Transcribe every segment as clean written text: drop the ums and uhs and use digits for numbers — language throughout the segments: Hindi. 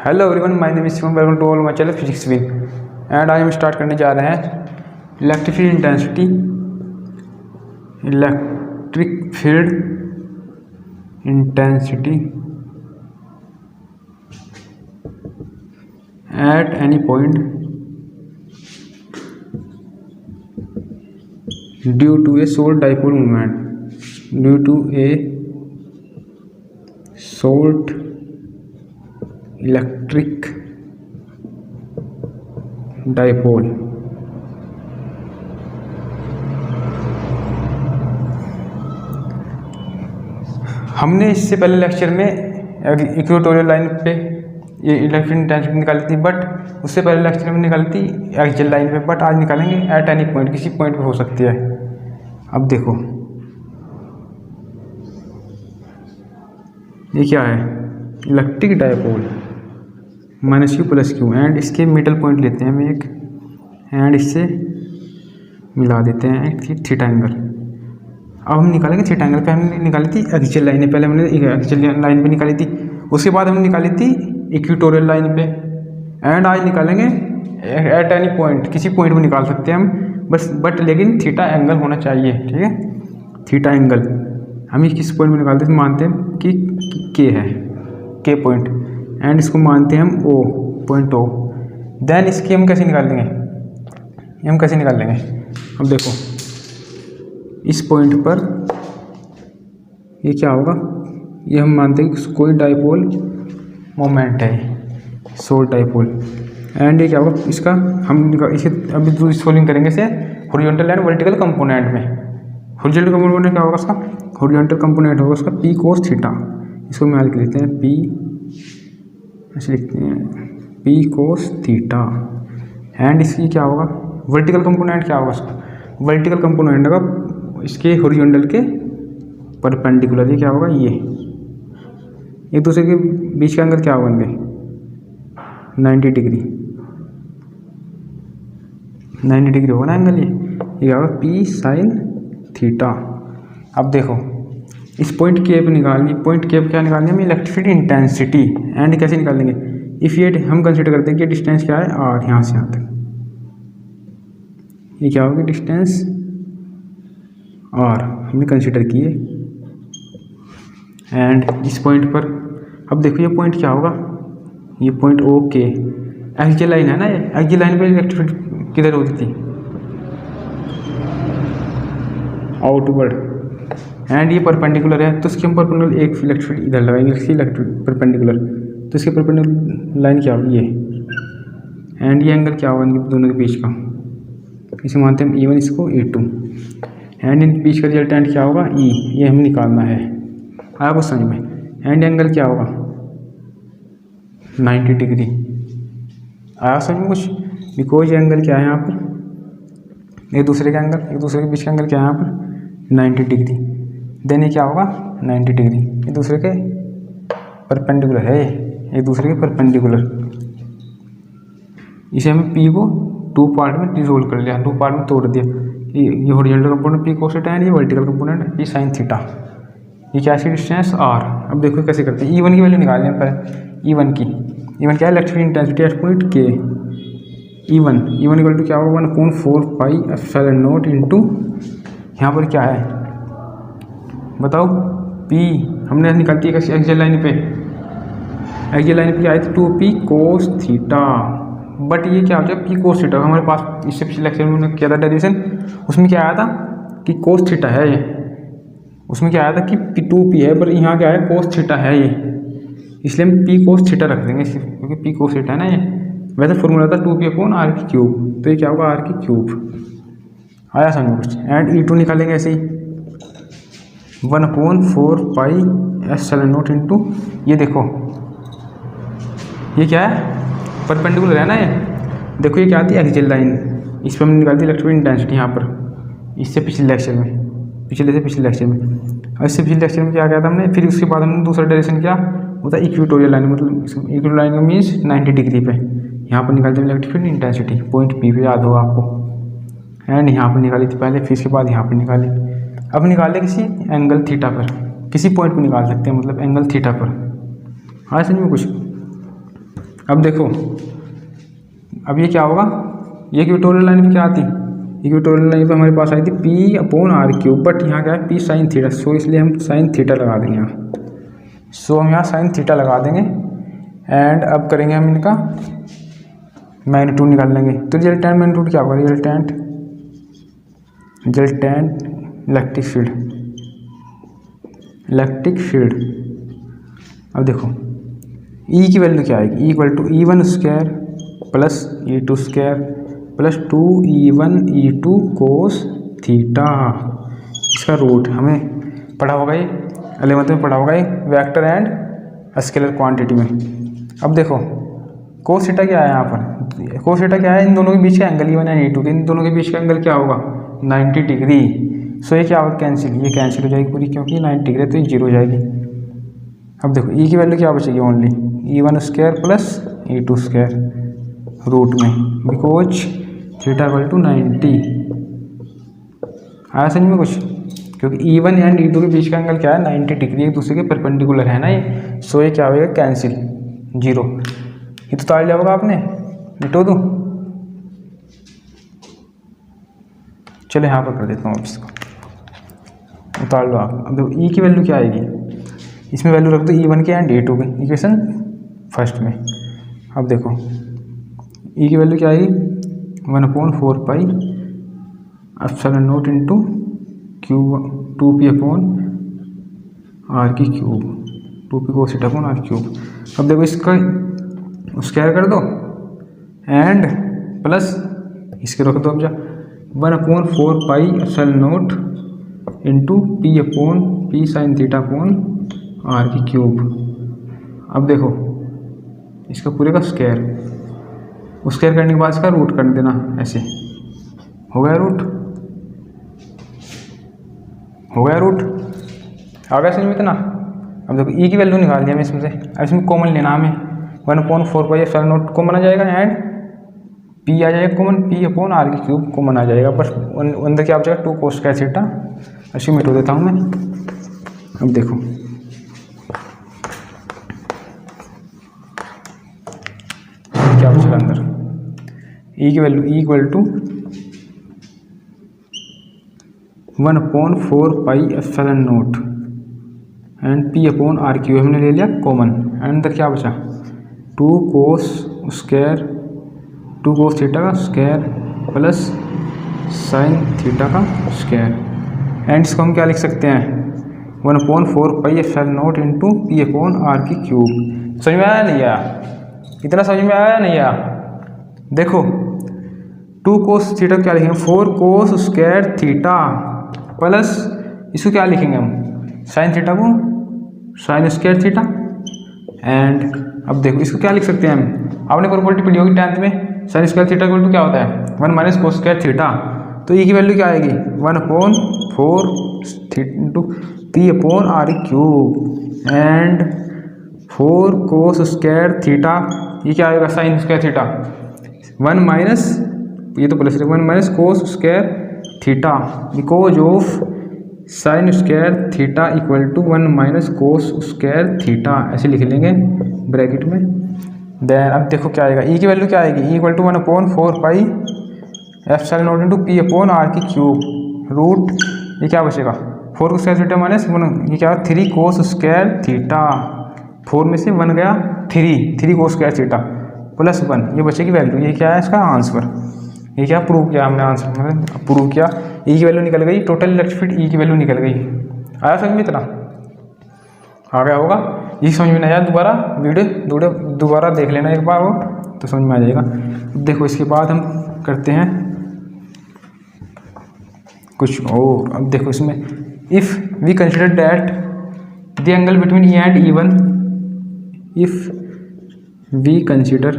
Hello everyone, my name is Shivam, welcome to all my channel physics win. And आज हम स्टार्ट करने जा रहे हैं electric field intensity at any point due to a short dipole moment electric dipole. हमने इससे पहले लेक्चर में इक्वेटोरियल लाइन पे ये इलेक्ट्रिक इंटेंसिटी निकाली थी, बट उससे पहले लेक्चर में निकाली थी एक्सियल लाइन पे, बट आज निकालेंगे एट एनी पॉइंट, किसी पॉइंट पे हो सकती है। अब देखो ये क्या है, electric dipole minus Q plus Q, and इसके मिडल पॉइंट लेते हैं हम एक, एंड इससे मिला देते हैं एक थीटा एंगल। अब हम निकालेंगे थीटा एंगल पे। हमने निकाली थी एक्सियल लाइन, पहले हमने एक्सियल लाइन पे निकाली थी, उसके बाद हमने निकाली थी इक्वेटोरियल लाइन पे, एंड आज निकालेंगे एट एनी पॉइंट, किसी पॉइंट पे निकाल सकते हैं हम बस, बट लेकिन थीटा एंगल होना चाहिए, ठीक है। थीटा एंगल हम किस पॉइंट पे निकालते हैं, मानते हैं कि के है, के पॉइंट, एंड इसको मानते हैं हम ओ पॉइंट ओ। देन इसकी हम कैसे निकाल लेंगे, अब देखो इस पॉइंट पर ये क्या होगा, ये हम मानते हैं कि कोई डाइपोल मोमेंट है, सोल्ड डाइपोल, एंड ये क्या होगा इसका, हम इसे अभी दूसरी सोल्विंग करेंगे इसे हॉरिजॉन्टल एंड वर्टिकल कंपोनेंट में। हॉरिजॉन्टल कंपोनेंट क्या होगा उसका, हॉरिजॉन्टल कंपोनेंट होगा उसका पी कोस थीटा, इसको हम लिख लेते हैं पी, ऐसे लिखते हैं पी कोस थीटा। एंड इसकी क्या होगा, वर्टिकल कंपोनेंट क्या होगा उसका, वर्टिकल कंपोनेंट होगा इसके हॉरिजॉन्टल के परपेंडिकुलर, ये क्या होगा, ये एक दूसरे के बीच का एंगल क्या होंगे 90 डिग्री, 90 डिग्री होगा ना एंगल, ये होगा पी साइन थीटा। अब देखो इस पॉइंट के पे निकालनी, पॉइंट के पे क्या निकालनी है हमें, इलेक्ट्रिक फील्ड इंटेंसिटी। एंड कैसे निकालेंगे, इफ़ ये हम कंसिडर करते हैं कि डिस्टेंस क्या है आर, यहाँ से यहाँ तक, ये क्या होगी डिस्टेंस आर हमने कंसिडर किए, एंड इस पॉइंट पर अब देखो ये पॉइंट क्या होगा, ये पॉइंट ओ के, एक्सियल लाइन है ना, ये एक्सियल लाइन पे इलेक्ट्रिक फील्ड किधर होती थी, आउटवर्ड, एंड ये परपेंडिकुलर है, तो इसके हम परपेंडिकुलर एक इलेक्ट्रिक फील्ड इधर लगाएंगे, इसकी इलेक्ट्रिक परपेंडिकुलर, तो इसके परपेंडिकुलर लाइन क्या होगी ये, एंड ये एंगल क्या होगा इनके दोनों के बीच का, इसे मानते हैं हम E1, इसको E2, एंड इन बीच का रिजल्टेंट क्या होगा E, ये हमें निकालना है, आया कुछ समझ में। एंड एंगल क्या होगा 90 डिग्री, आया समझ में कुछ, बिकॉज ये एंगल क्या है यहाँ पर, एक दूसरे के बीच का एंगल क्या है यहाँ पर 90 डिग्री। देन ये क्या होगा 90 डिग्री, एक दूसरे के परपेंडिकुलर है, एक दूसरे के परपेंडिकुलर। इसे हमें पी को 2 पार्ट में डिसोल्व कर लिया, 2 पार्ट में तोड़ दिया, ये horizontal component P cos theta and ये vertical component P sine theta. ये क्या है डिस्टेंस आर। अब देखो कैसे करते हैं, E1 की वैल्यू निकालने हैं पहले, E1 क्या है, इलेक्ट्रिक इंटेंसिटी एट पॉइंट के, E1 इक्वल टू क्या होगा 1/4 पाई एप्सिलॉन नॉट इंटू, यहाँ पर क्या है बताओ, P हमने निकालती है एक्सियल लाइन पे, आई थी 2P कोस थीटा, बट ये क्या हो जाए P कोस थीटा, हमारे पास इससे पिछले लेक्चर में हमने किया था डेरिवेशन, उसमें क्या आया था कि कोस थीटा है ये, उसमें क्या आया था कि 2P है, पर यहाँ क्या है कोस थीटा है ये, इसलिए हम P कोस थीटा रख देंगे क्योंकि P कोस थीटा है ना ये। वैसे फॉर्मूला था 2P/r³, तो ये क्या होगा r³, आया समझ कुछ। एंड E2 निकालेंगे ऐसे ही 1/4 पाई एप्सिलॉन नॉट इंटू, ये देखो ये क्या है परपेंडिकुलर है ना ये, देखो ये क्या आती है एक्सियल लाइन, इस पर हमने निकालती इलेक्ट्रिक इंटेंसिटी यहाँ पर, इससे पिछले लेक्चर में, पिछले लेक्चर में, और इससे पिछले लेक्चर में क्या किया था हमने, फिर उसके बाद हमने दूसरा डायरेक्शन क्या होता है इक्वेटोरियल लाइन, मतलब इक्वेटोरियल लाइन का मीन्स 90 डिग्री पे, यहाँ पर निकालते हैं electric field intensity point P पे, याद होगा आपको, एंड यहाँ पर निकाली थी पहले, फिर इसके बाद यहाँ पर निकाली। अब निकाले किसी एंगल थीटा पर, किसी पॉइंट पर निकाल सकते हैं, मतलब एंगल थीटा पर, हाँ समझ में कुछ। अब देखो, अब ये क्या होगा, ये इक्वेटोरियल लाइन पे क्या आती, इक्वेटोरियल लाइन पे हमारे पास आई थी P/r³, बट यहाँ क्या है P sin थीटा, सो इसलिए हम sin थीटा लगा देंगे यहाँ। सो हम यहाँ sin थीटा लगा देंगे एंड अब करेंगे हम इनका मैग्नीट्यूड निकाल लेंगे। तो रिजल्टेंट मैग्नीट्यूड क्या होगा, रिजल्टेंट इलेक्ट्रिक फील्ड। अब देखो E की वैल्यू क्या आएगी, E=E1² plus E2² plus 2E1E2 cos theta. इसका रूट हमें पढ़ा होगा, ये 11th में पढ़ा होगा, ये वेक्टर एंड स्केलर क्वांटिटी में। अब देखो कोस थीटा क्या है, यहाँ पर कोस थीटा क्या है, इन दोनों के बीच का एंगल E1 एंड E2 के, इन दोनों के बीच का एंगल क्या होगा 90 डिग्री। सो ये क्या होगा कैंसिल, ये कैंसिल हो जाएगी पूरी, क्योंकि 90 डिग्री है तो ये 0 हो जाएगी। अब देखो E की वैल्यू क्या बचेगी, only E1² plus E2² root में, बिकॉज θ=90। आया समझ में कुछ, क्योंकि E1 एंड E2 के बीच का एंगल क्या है 90 डिग्री, एक दूसरे के परपेंडिकुलर है ना ये। सो ये क्या होगा कैंसिल, 0। ये तो ताड़ लिया होगा आपने, मिटो दूँ, चलो यहाँ पर कर देता हूँ, अब इसको उतार लो आप। अब देखो E की वैल्यू क्या आएगी, इसमें वैल्यू रख दो E1 के एंड E2 की, इक्वेशन फर्स्ट में। अब देखो E की वैल्यू क्या आएगी 1/4 epsilon not into Q 2P/r³, 2P cos θ/r³। अब देखो इसका स्क्वायर कर दो एंड प्लस इसके रख दो, अब जा 1/4 epsilon not into P sin θ/r³। अब देखो इसका पूरे का स्क्वायर करने के बाद इसका रूट कर देना, ऐसे हो गया रूट, आ गया समझ में इतना। अब देखो E की वैल्यू निकाल दिया हमें इसमें से, अब इसमें कॉमन लेना हमें 1/4 एप्सिलॉन नॉट कॉमन आ जाएगा एंड P आ जाएगा कॉमन, P/r³ कॉमन आ जाएगा, बस अंदर क्या आ जाएगा 2 cos θ। ऐसे मिटो देता हूँ मैं। अब देखो क्या बचेगा अंदर, E की value E=1/4 epsilon not and P/r³ हमने ले लिया कॉमन, एंड अंदर क्या बचा 2 cos θ का स्क्वायर प्लस sin θ का स्क्वायर, एंड इसको हम क्या लिख सकते हैं 1/4 एप्सिलॉन नॉट इंटू P/r³। समझ में आया नहीं आया, इतना समझ में आया नहीं आया। देखो 2 cos θ क्या लिखेंगे 4 cos² θ प्लस इसको क्या लिखेंगे हम sin θ को sin² θ। एंड अब देखो इसको क्या लिख सकते हैं हम, आपने प्रॉपर्टी पढ़ी होगी 10th में, sin² θ क्या होता है 1 - cos² θ। तो E की वैल्यू क्या आएगी 1/4 इंटू P/r³ एंड 4 cos² θ, ये क्या आएगा sin² θ 1 - ये तो plus 1 - cos² θ, because of sin² θ = 1 - cos² θ, ऐसे लिख लेंगे ब्रैकेट में। देन अब देखो क्या आएगा E की वैल्यू क्या आएगी E=1/4 epsilon not into P/r³ root, ये क्या बचेगा 4 cos² θ माइनस 1, ये क्या 3 cos² θ, 4 में से 1 गया 3 cos² θ प्लस 1, ये बचेगी वैल्यू। ये क्या है इसका आंसर, ये क्या प्रूव किया हमने, आंसर मतलब प्रूव किया। E की वैल्यू निकल गई, टोटल इलेक्ट्रिक फील्ड E की वैल्यू निकल गई। आया समझ में इतना, आ गया होगा। ये समझ में नहीं आया दोबारा वीडियो दोबारा देख लेना एक बार, वो तो समझ में आ जाएगा। देखो इसके बाद हम करते हैं कुछ और। अब देखो इसमें if we consider that the angle between E and E1, if we consider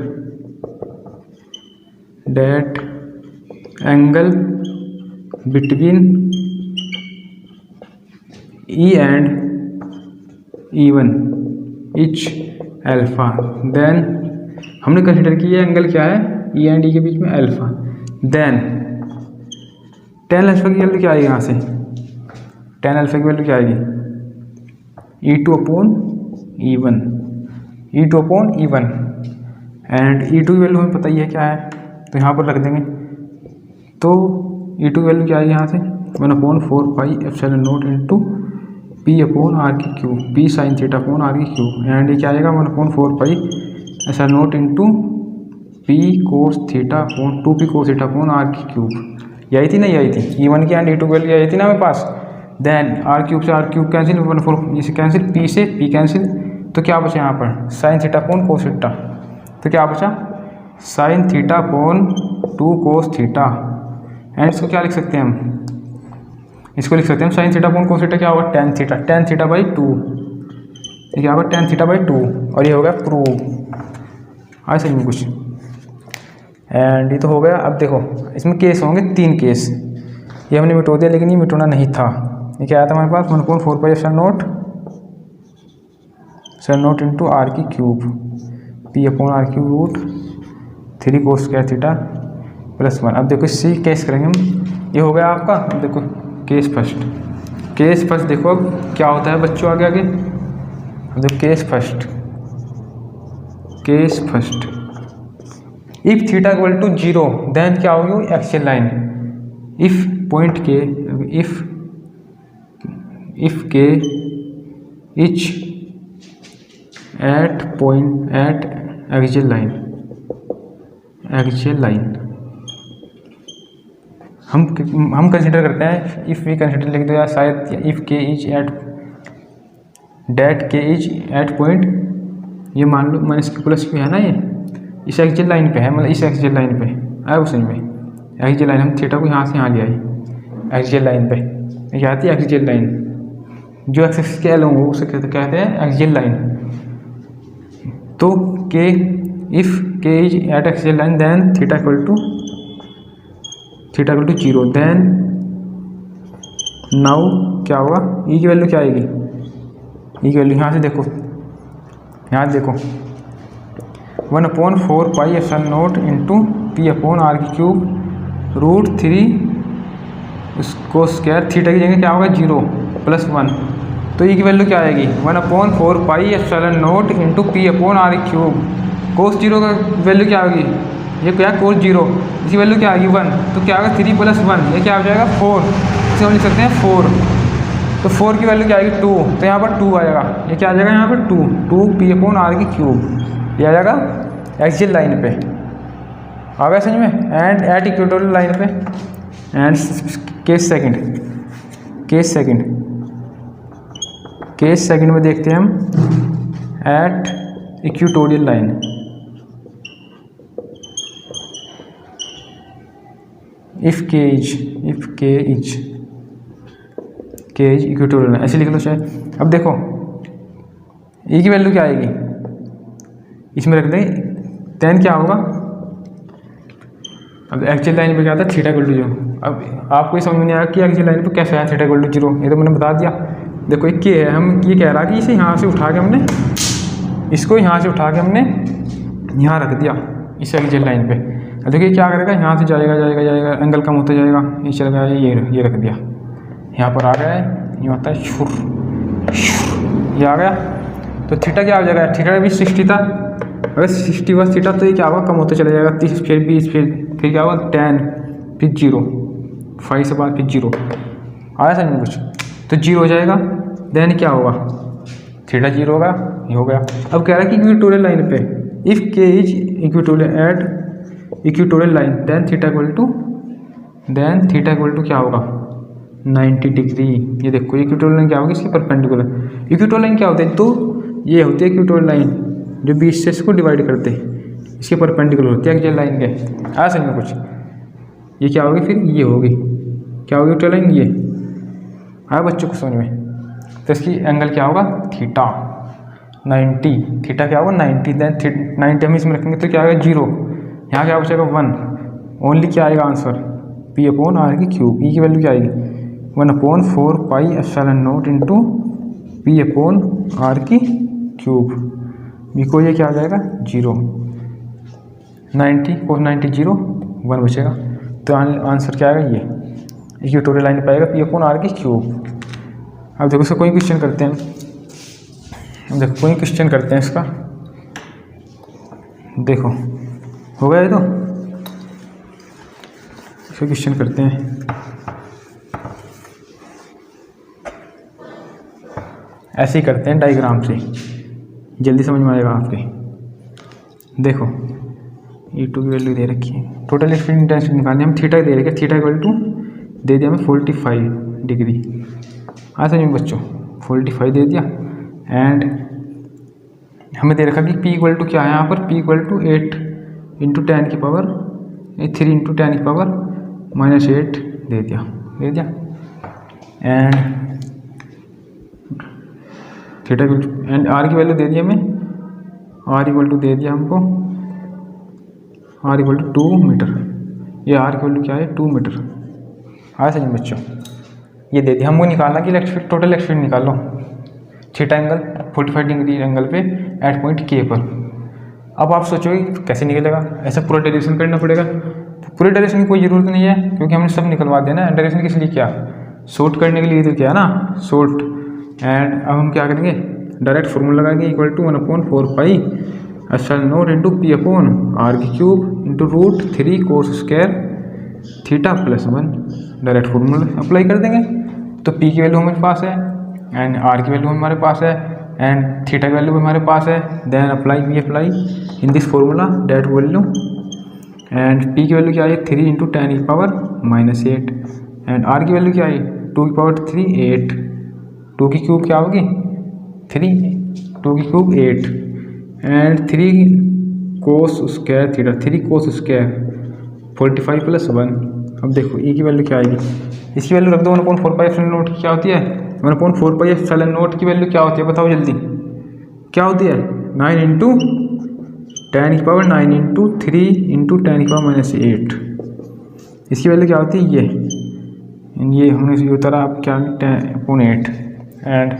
that angle between E and E1 is alpha, then हमने कंसिडर किया ये एंगल क्या है E एंड E के बीच में अल्फा, देन tan अल्फा की वैल्यू क्या आएगी, यहाँ से tan अल्फा की वैल्यू क्या आएगी E2/E1 E2/E1 एंड E2 की वैल्यू हमें पता ही है क्या है, तो यहाँ पर रख देंगे। तो E2 की वैल्यू क्या है यहाँ से 1/4πε0 into P/r³ P sin theta upon r³। And ये क्या आएगा 1/4πε0 into P cos theta upon 2P cos theta upon r³। यही थी ना, यही थी E1 की एंड E2 की वैल्यू यही थी ना हमें पास। देन r³ से r³ कैंसिल, 1/4 इसे कैंसिल, P से P कैंसिल, तो क्या बचा यहाँ पर sine theta upon cos theta. तो क्या बचा sine theta upon 2 cos theta. And इसको क्या लिख सकते हैं हम, इसको लिख सकते हैं sine theta upon cos theta क्या होगा tan theta, tan theta by 2, ये क्या होगा tan थीटा बाई 2, और ये हो गया प्रूव। आए सही में कुछ। एंड ये तो हो गया। अब देखो इसमें केस होंगे 3 केस, ये हमने मिटो दिया लेकिन ये मिटोना नहीं था। ये क्या आया था हमारे पास 1/4πε0 into r³ P upon r³ root 3 cos square theta plus 1। अब देखो इससे केस करेंगे हम, ये हो गया आपका। अब देखो केस फर्स्ट देखो अब क्या होता है बच्चों आगे आगे। अब देखो case first if theta equal to 0 then क्या होगी axial line. If point K if K is at axial line हम कंसिडर करते हैं। इफ़ वी कंसिडर लिख दो या शायद if K is eight date के इज एट पॉइंट, ये मान लो माइनस के प्लस पे है ना, ये इस एक्सियल लाइन पे है, मतलब इस एक्सियल लाइन पे आया उस में एक्सियल लाइन। हम थीटा को यहाँ से यहाँ ले आए एक्सियल लाइन पे, क्या आती है एक्सियल लाइन, जो एक्सिस के एलोंग हो उसे कहते हैं एक्सियल लाइन। तो के if K is at axial line then theta equal to 0 then now क्या होगा ई की वैल्यू क्या आएगी, ई की वैल्यू यहाँ से देखो 1/4πε0 into P upon r³ root 3 उसको स्क्वायर थीटा की जगह क्या होगा 0 प्लस 1। तो ई की वैल्यू क्या आएगी 1/4πε0 इंटू P अपॉन r³। कोस 0 का वैल्यू क्या होगी, ये क्या है कोस 0, इसकी वैल्यू क्या आएगी 1, तो क्या होगा 3 प्लस 1, ये क्या हो जाएगा 4, इसे हम लिख सकते हैं 4। तो 4 की वैल्यू क्या आएगी 2, तो यहाँ पर 2 आएगा, ये क्या आ जाएगा यहाँ पर 2 P अपॉन r³, ये आ जाएगा एक्सियल लाइन पे। आ गया समझ में। एंड एट इक्वेटोरियल लाइन पे। एंड केस सेकंड में देखते हैं हम एट इक्वेटोरियल लाइन। इफ के इज इक्वेटोरियल लाइन ऐसे लिख लो शायद। अब देखो ई की वैल्यू क्या आएगी, इसमें रख दें टेन क्या होगा। अब एक्चुअल लाइन पे क्या था थीटा इक्वल टू 0। अब आपको ये समझ में नहीं आया कि एक्चुअल लाइन पे कैसे आया थीटा इक्वल टू 0, ये तो मैंने बता दिया। देखो ये के है, हम ये कह रहा कि इसे यहाँ से उठा के हमने इसको यहाँ से उठा के हमने यहाँ रख दिया इस एक्चुअल लाइन पे। अब देखिए क्या करेगा, यहाँ से जाएगा एंगल कम होता जाएगा, ये चल गया, ये रख दिया, यहाँ पर आ गया है, ये होता है शुर, ये आ गया। तो थीटा क्या हो जाएगा, थीटा भी 60 था, अगर 60 वर्स थीटा तो ये क्या होगा कम होता चला जाएगा, 30 फिर 20 फिर क्या होगा 10 फिर 0 5 से बाद फिर 0 आया समझ में कुछ, तो 0 हो जाएगा। देन क्या होगा थीटा 0 होगा, ये हो गया। अब कह रहा है कि इक्वेटोरियल लाइन पे if K is equatorial at equatorial line then theta equal to क्या होगा 90 डिग्री। ये देखो इक्वेटोरियल लाइन क्या होगी, इसके परपेंडिकुलर। इक्वेटोरियल लाइन क्या होते हैं, तो ये होती है इक्वेटोरियल लाइन जो 20 से इसको डिवाइड करते हैं, इसके परपेंडिकुलर होती है एक्चुअल लाइन के। आ समझ में कुछ, ये क्या होगी फिर ये होगी क्या होगी इक्वेटोरियल लाइन, ये आया बच्चों को समझ में। तो इसकी एंगल क्या होगा थीटा 90, थीटा क्या होगा 90, देन 90 हम इसमें रखेंगे तो क्या आएगा 0, यहाँ क्या बचेगा 1, ओनली क्या आएगा आंसर P अपॉन r की क्यूब। ई की वैल्यू क्या आएगी 1/4πε0 इंटू P अपॉन r की क्यूब। बी को ये क्या आ जाएगा 0, 90 और 90 0 1 बचेगा, तो आंसर क्या आएगा ये इक्वेटोरियल लाइन पाएगा P अपॉन r की क्यूब। अब देखो इसका कोई क्वेश्चन करते हैं, अब देखो कोई क्वेश्चन करते हैं इसका। देखो हो गया ये तो। इसका क्वेश्चन करते हैं। ऐसे ही करते हैं डायग्राम से, जल्दी समझ में आएगा आपके। देखो E2 की वैल्यू दे रखी है, टोटल इलेक्ट्रिक इंटेंसिटी निकालनी है, हम थीटा दे रखे, थीटा इक्वल टू दे दिया हमें 45 डिग्री। हाँ समझो बच्चों, 45 दे दिया। एंड हमें दे रखा कि P इक्वल टू क्या है यहाँ पर, P इक्वल टू 8 इंटू 10 की पावर 3 इंटू 10 की पावर -8 दे दिया। एंड थीटा एंड R की वैल्यू दे दी हमें, R इक्वल टू दे दिया हमको, R इक्वल टू 2 मीटर। ये R की वैल्यू क्या है, 2 मीटर। आया समझ बच्चों, ये दे दिया। हमको निकालना कि इलेक्ट्रिक टोटल इलेक्ट्रिक निकाल लो, थीटा एंगल 45 डिग्री एंगल पे एट पॉइंट K पर। अब आप सोचोगे कैसे निकलेगा, ऐसा पूरा डेरिवेशन करना पड़ेगा। पूरे डेरिवेशन की कोई ज़रूरत नहीं है, क्योंकि हमने सब निकलवा दिया ना। डेरिवेशन किस लिए किया, शॉर्ट करने के लिए तो किया ना, शॉर्ट। एंड अब हम क्या करेंगे, डायरेक्ट फॉर्मूला लगाएंगे, equal to 1/4 pi epsilon into P upon R की cube into √3 cos square theta plus 1। Direct formula apply कर देंगे। तो P की वैल्यू हमारे पास है एंड R की वैल्यू हमारे पास है एंड थीटा की वैल्यू हमारे पास है। Then we apply in this formula that value. And P की वैल्यू क्या है, 3 इंटू 10 की पावर -8 एंड R की वैल्यू क्या है, 2 की पावर 3 8। 2 की क्यूब क्या होगी 3, 2 की cube 8 and 3 cos square theta, 3 cos square 45 plus 1। अब देखो E की वैल्यू क्या आएगी, इसकी वैल्यू रख दो 1/4 पाई एप्सिलॉन नॉट की क्या होती है, 1/4 पाई एप्सिलॉन नॉट की वैल्यू क्या होती है बताओ जल्दी, क्या होती है 9 इंटू 10 की पावर 9 इंटू 3 इंटू 10 की पावर -8। इसकी वैल्यू क्या होती है, ये हमने ये उतारा अब क्या 10/8 एंड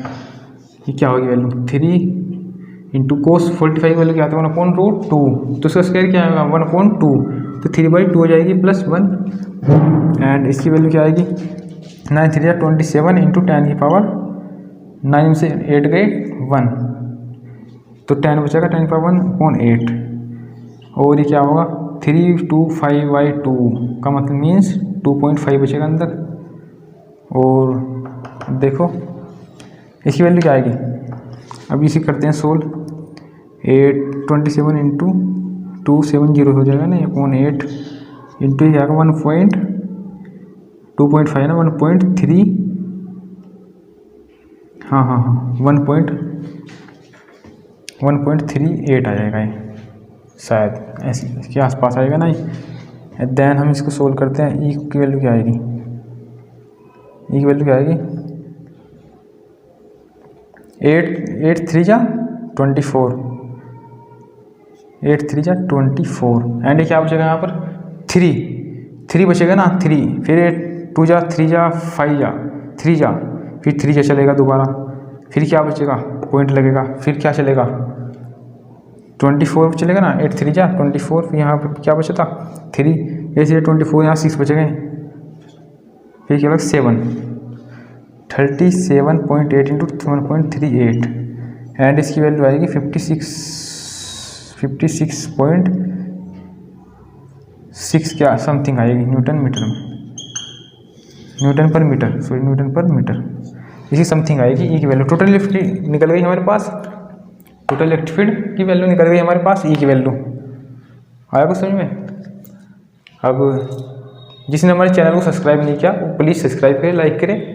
ये क्या होगी वैल्यू 3 इंटू कोस 45 की वैल्यू क्या आता है 1/√2। तो उसका स्क्वायर क्या आएगा 1/2, तो 3/2 हो जाएगी प्लस 1 एंड इसकी वैल्यू क्या आएगी 9 3 27 इंटू 10 की पावर 9 से 8 गए 1, तो 10 बचेगा 10 की पावर 1/8 और ये क्या होगा 325/2 का मतलब मीन्स 2.5 बचेगा अंदर। और देखो इसकी वैल्यू क्या आएगी, अब इसे करते हैं सोल्व। 27 इंटू 270 हो जाएगा ना 1/8 इंटू ये आएगा 2.5 ना 1.3 हाँ 1.38 आ जाएगा ये शायद, ऐसे इसके आसपास आएगा ना ये। देन हम इसको सोल्व करते हैं। ई की वैल्यू क्या आएगी, ई की वैल्यू क्या आएगी 8 3 जा 24, 8 3 जा 24 एंड ये क्या बचेगा यहाँ पर 3 बचेगा ना 3, फिर 8 2 जा 3 जा 5 जा 3 जा, फिर 3 जा चलेगा दोबारा, फिर क्या बचेगा पॉइंट लगेगा, फिर क्या चलेगा 24 चलेगा ना 8 3 जा 24, फिर यहाँ पर क्या बचा था 3, ऐसे 24 यहाँ 6 बचे गए, फिर क्या लगा 7 37.8 इंटू 1.38 एंड इसकी वैल्यू आएगी 56.6 क्या समथिंग आएगी न्यूटन पर मीटर इसी समथिंग आएगी ई की वैल्यू। टोटल इलेक्ट्रिक निकल गई हमारे पास, टोटल इलेक्ट्रिक फील्ड की वैल्यू निकल गई हमारे पास, ई की वैल्यू आया कुछ समझ में। अब जिसने हमारे चैनल को सब्सक्राइब नहीं किया वो प्लीज़ सब्सक्राइब करें, लाइक करें